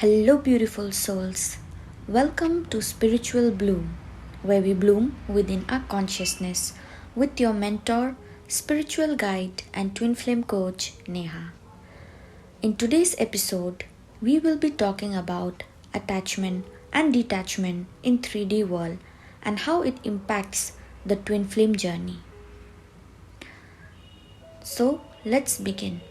Hello, beautiful souls. Welcome to Spiritual Bloom, where we bloom within our consciousness with your mentor, spiritual guide, and twin flame coach, Neha. In today's episode, we will be talking about attachment and detachment in 3D world and how it impacts the twin flame journey. So, let's begin.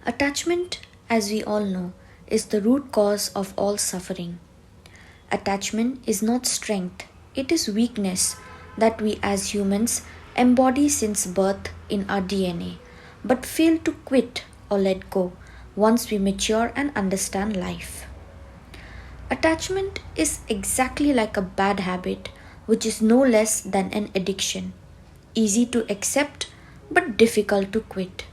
Attachment, as we all know, is the root cause of all suffering. Attachment is not strength, it is weakness that we as humans embody since birth in our DNA, but fail to quit or let go once we mature and understand life. Attachment is exactly like a bad habit, which is no less than an addiction, easy to accept but difficult to quit.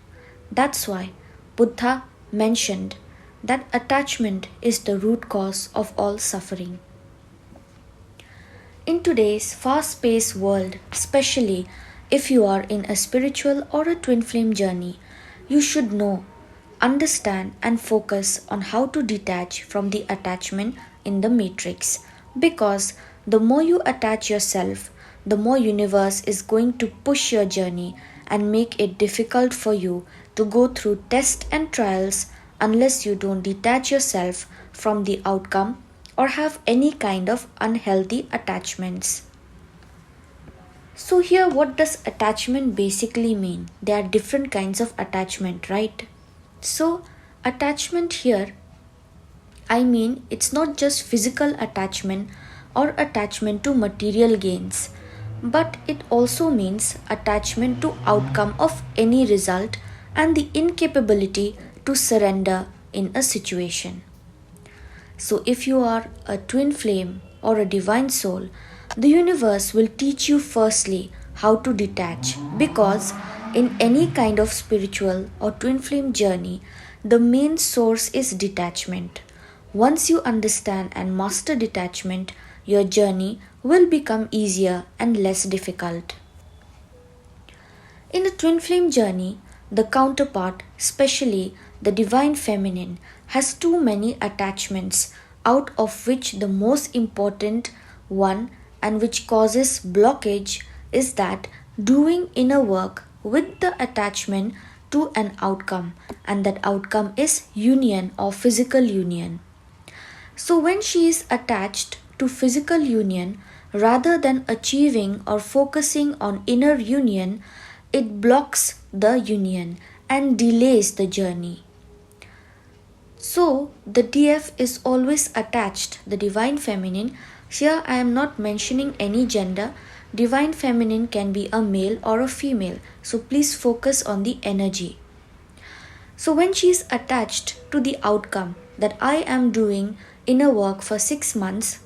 That's why Buddha mentioned that attachment is the root cause of all suffering. In today's fast paced world, especially if you are in a spiritual or a twin flame journey, you should know, understand, and focus on how to detach from the attachment in the matrix. Because the more you attach yourself, the more universe is going to push your journey and make it difficult for you to go through tests and trials unless you don't detach yourself from the outcome or have any kind of unhealthy attachments. So here what does attachment basically mean? There are different kinds of attachment, right? So attachment here, I mean it's not just physical attachment or attachment to material gains, but it also means attachment to outcome of any result and the incapability to surrender in a situation. So if you are a twin flame or a divine soul, the universe will teach you firstly how to detach, because in any kind of spiritual or twin flame journey, the main source is detachment. Once you understand and master detachment, your journey will become easier and less difficult. In a twin flame journey, the counterpart, especially the divine feminine, has too many attachments, out of which the most important one and which causes blockage is that doing inner work with the attachment to an outcome, and that outcome is union or physical union. So when she is attached to physical union rather than achieving or focusing on inner union, it blocks the union and delays the journey. So the DF is always attached, the divine feminine. Here I am not mentioning any gender. Divine feminine can be a male or a female. So please focus on the energy. So when she is attached to the outcome that I am doing inner work for 6 months,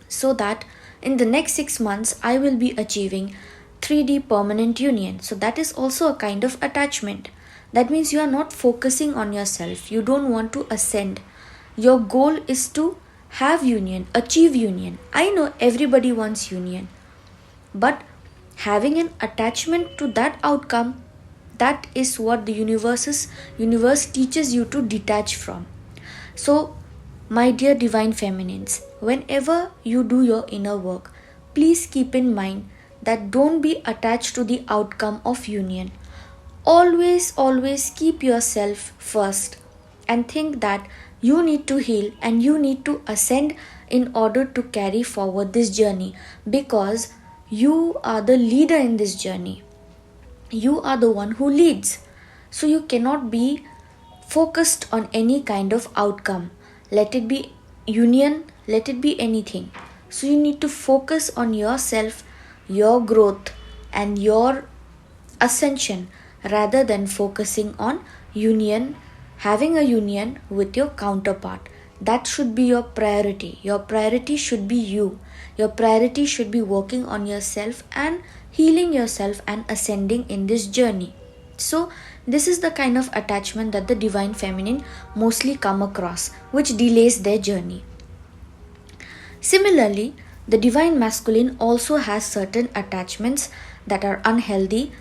so that in the next 6 months I will be achieving 3D permanent union. So that is also a kind of attachment. That means you are not focusing on yourself. You don't want to ascend. Your goal is to have union, achieve union. I know everybody wants union. But having an attachment to that outcome, that is what the universe teaches you to detach from. So my dear divine feminines, whenever you do your inner work, please keep in mind that don't be attached to the outcome of union. Always keep yourself first and think that you need to heal and you need to ascend in order to carry forward this journey, because you are the leader in this journey. You are the one who leads. So you cannot be focused on any kind of outcome. Let it be union, let it be anything. So you need to focus on yourself, your growth, and your ascension rather than focusing on union, having a union with your counterpart. That should be your priority. Your priority should be you. Your priority should be working on yourself and healing yourself and ascending in this journey. So this is the kind of attachment that the divine feminine mostly come across, which delays their journey. Similarly, the divine masculine also has certain attachments that are unhealthy,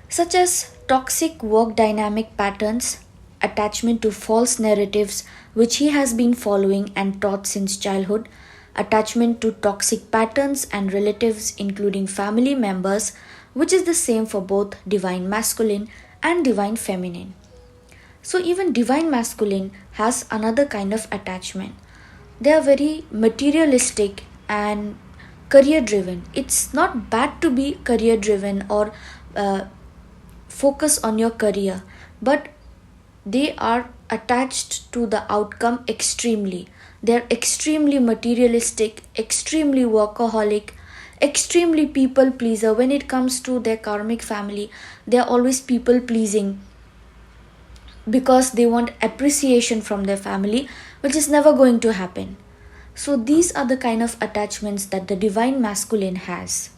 such as toxic work dynamic patterns, attachment to false narratives which he has been following and taught since childhood, attachment to toxic patterns and relatives, including family members, which is the same for both divine masculine and divine feminine. So, even divine masculine has another kind of attachment. They are very materialistic and career driven. It's not bad to be career driven or uh, focus on your career, but they are attached to the outcome extremely. They're extremely materialistic, extremely workaholic, extremely people pleaser. When it comes to their karmic family, they are always people pleasing because they want appreciation from their family, which is never going to happen. So, these are the kind of attachments that the divine masculine has.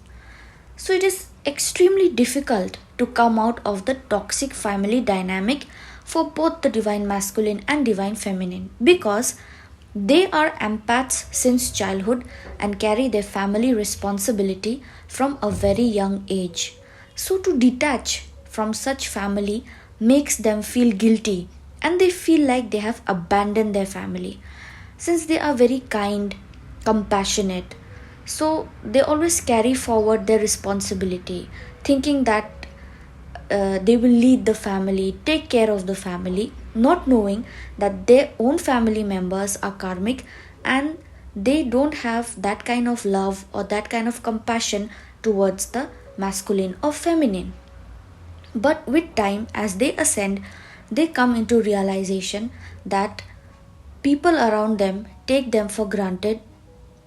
So, it is extremely difficult to come out of the toxic family dynamic for both the divine masculine and divine feminine because they are empaths since childhood and carry their family responsibility from a very young age. So, to detach from such family makes them feel guilty and they feel like they have abandoned their family. Since they are very kind, compassionate, so they always carry forward their responsibility, thinking that they will lead the family, take care of the family, not knowing that their own family members are karmic and they don't have that kind of love or that kind of compassion towards the masculine or feminine. But with time, as they ascend, they come into realization that people around them take them for granted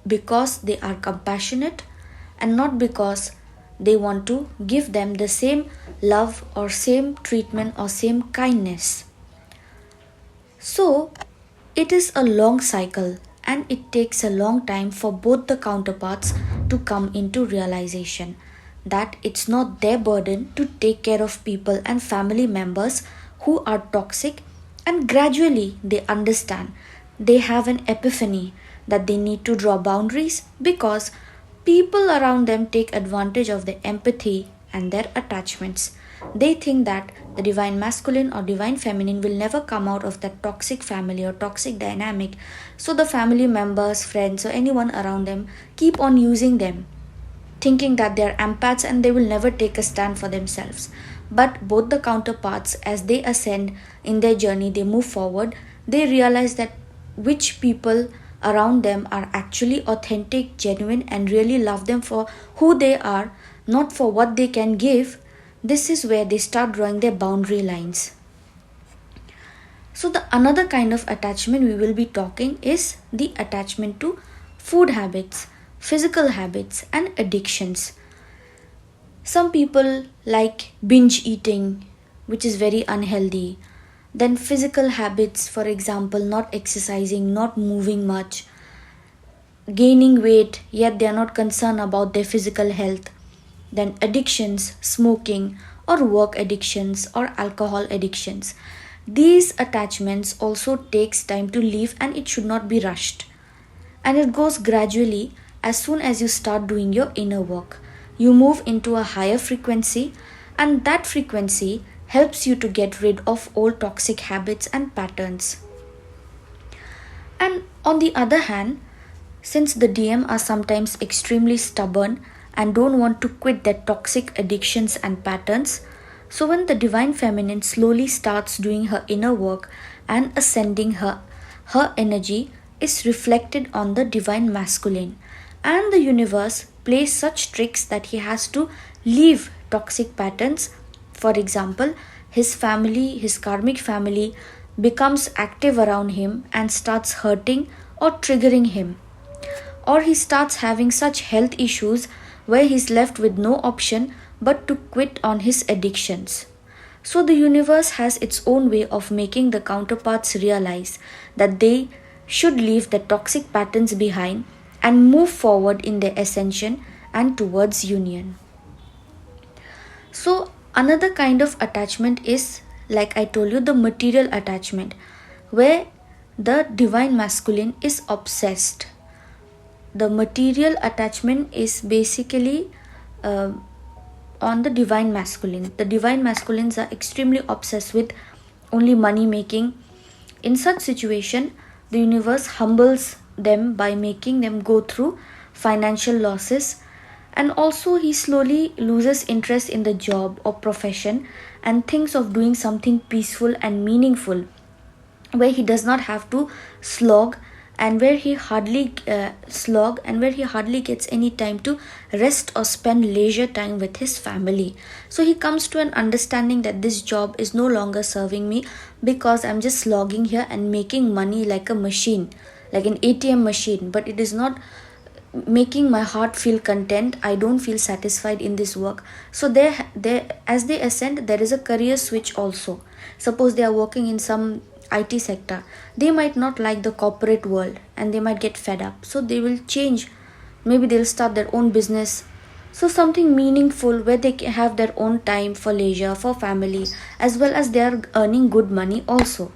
because they are compassionate and not because they want to give them the same love or same treatment or same kindness. So, it is a long cycle and it takes a long time for both the counterparts to come into realization that it's not their burden to take care of people and family members who are toxic, and gradually they understand, they have an epiphany that they need to draw boundaries because people around them take advantage of their empathy and their attachments. They think that the divine masculine or divine feminine will never come out of that toxic family or toxic dynamic, so the family members, friends, or anyone around them keep on using them, thinking that they are empaths and they will never take a stand for themselves. But both the counterparts, as they ascend in their journey, they move forward, they realize that which people around them are actually authentic, genuine, and really love them for who they are, not for what they can give. This is where they start drawing their boundary lines. So, the another kind of attachment we will be talking is the attachment to food habits, physical habits, and addictions. Some people like binge eating, which is very unhealthy. Then, physical habits, for example, not exercising, not moving much, gaining weight, yet they are not concerned about their physical health. Then, addictions, smoking, or work addictions, or alcohol addictions. These attachments also takes time to leave and it should not be rushed. And it goes gradually as soon as you start doing your inner work. You move into a higher frequency, and that frequency helps you to get rid of old toxic habits and patterns. And on the other hand, since the DM are sometimes extremely stubborn and don't want to quit their toxic addictions and patterns, so when the divine feminine slowly starts doing her inner work and ascending her energy is reflected on the divine masculine, and the universe plays such tricks that he has to leave toxic patterns. For example, his family, his karmic family, becomes active around him and starts hurting or triggering him. Or he starts having such health issues where he's left with no option but to quit on his addictions. So the universe has its own way of making the counterparts realize that they should leave the toxic patterns behind and move forward in their ascension and towards union. So, another kind of attachment is, like I told you, the material attachment, where the divine masculine is obsessed. The material attachment is basically on the divine masculine. The divine masculines are extremely obsessed with only money making. In such situation, the universe humbles them by making them go through financial losses, and also he slowly loses interest in the job or profession and thinks of doing something peaceful and meaningful, where he does not have to slog, and where he hardly gets any time to rest or spend leisure time with his family. So he comes to an understanding that this job is no longer serving me, because I'm just slogging here and making money like a machine, like an ATM machine, but it is not making my heart feel content. I don't feel satisfied in this work. So they as they ascend, there is a career switch also. Suppose they are working in some IT sector, they might not like the corporate world and they might get fed up, so they will change. Maybe they'll start their own business, so something meaningful where they can have their own time for leisure, for family, as well as they are earning good money also.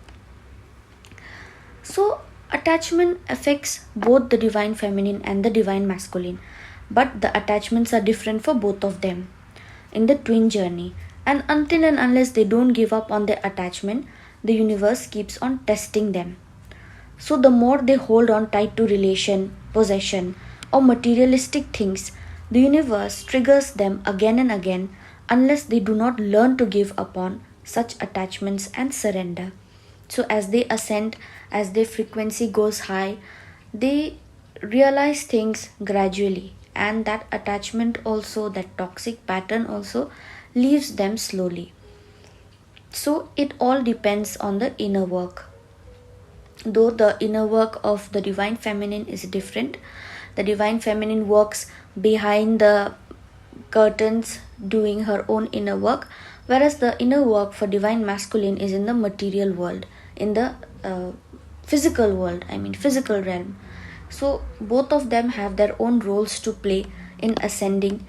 So, attachment affects both the divine feminine and the divine masculine, but the attachments are different for both of them in the twin journey. And until and unless they don't give up on their attachment, the universe keeps on testing them. So, the more they hold on tight to relation, possession, or materialistic things, the universe triggers them again and again unless they do not learn to give upon such attachments and surrender. So, as they ascend, as their frequency goes high, they realize things gradually, and that attachment also, that toxic pattern also, leaves them slowly. So, it all depends on the inner work. Though the inner work of the divine feminine is different, the divine feminine works behind the curtains doing her own inner work, whereas the inner work for divine masculine is in the material world, in the physical world, I mean physical realm. So both of them have their own roles to play in ascending,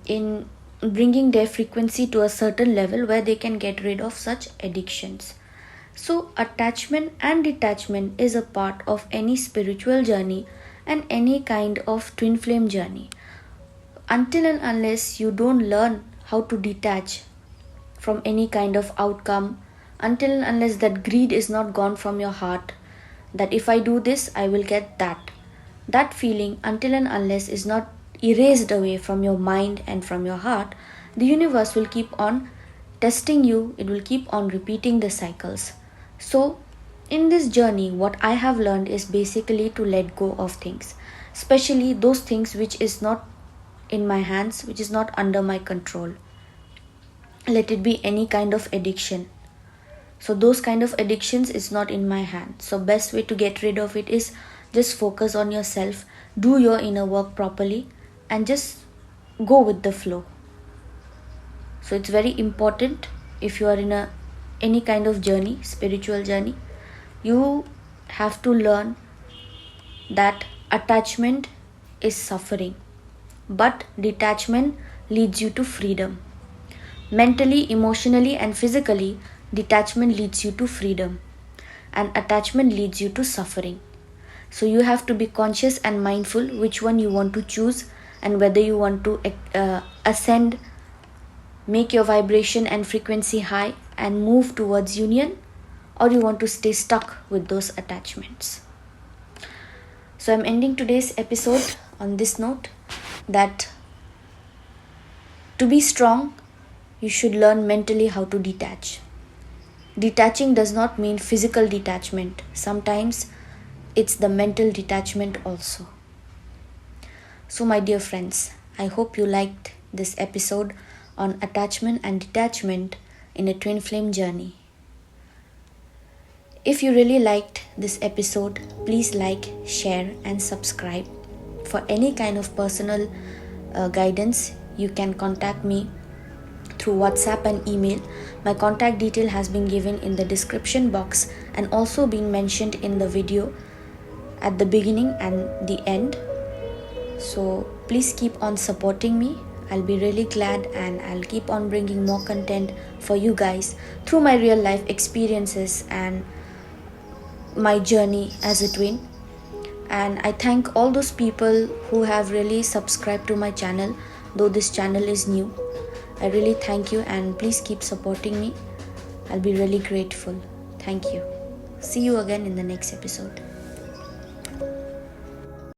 in bringing their frequency to a certain level where they can get rid of such addictions. So attachment and detachment is a part of any spiritual journey and any kind of twin flame journey. Until and unless you don't learn how to detach from any kind of outcome, until and unless that greed is not gone from your heart, that if I do this, I will get that. That feeling, until and unless is not erased away from your mind and from your heart, the universe will keep on testing you, it will keep on repeating the cycles. So, in this journey, what I have learned is basically to let go of things, especially those things which is not in my hands, which is not under my control. Let it be any kind of addiction. So those kind of addictions is not in my hand. So best way to get rid of it is just focus on yourself, do your inner work properly, and just go with the flow. So it's very important, if you are in any kind of journey, spiritual journey, you have to learn that attachment is suffering, but detachment leads you to freedom. Mentally, emotionally, and physically, detachment leads you to freedom, and attachment leads you to suffering. So you have to be conscious and mindful which one you want to choose, and whether you want to ascend, make your vibration and frequency high and move towards union, or you want to stay stuck with those attachments. So I'm ending today's episode on this note, that to be strong, you should learn mentally how to detach. Detaching does not mean physical detachment. Sometimes it's the mental detachment also. So my dear friends, I hope you liked this episode on attachment and detachment in a twin flame journey. If you really liked this episode, please like, share and subscribe. For any kind of personal guidance, you can contact me through WhatsApp and email. My contact detail has been given in the description box and also been mentioned in the video at the beginning and the end. So please keep on supporting me. I'll be really glad, and I'll keep on bringing more content for you guys through my real life experiences and my journey as a twin. And I thank all those people who have really subscribed to my channel, though this channel is new. I really thank you, and please keep supporting me. I'll be really grateful. Thank you. See you again in the next episode.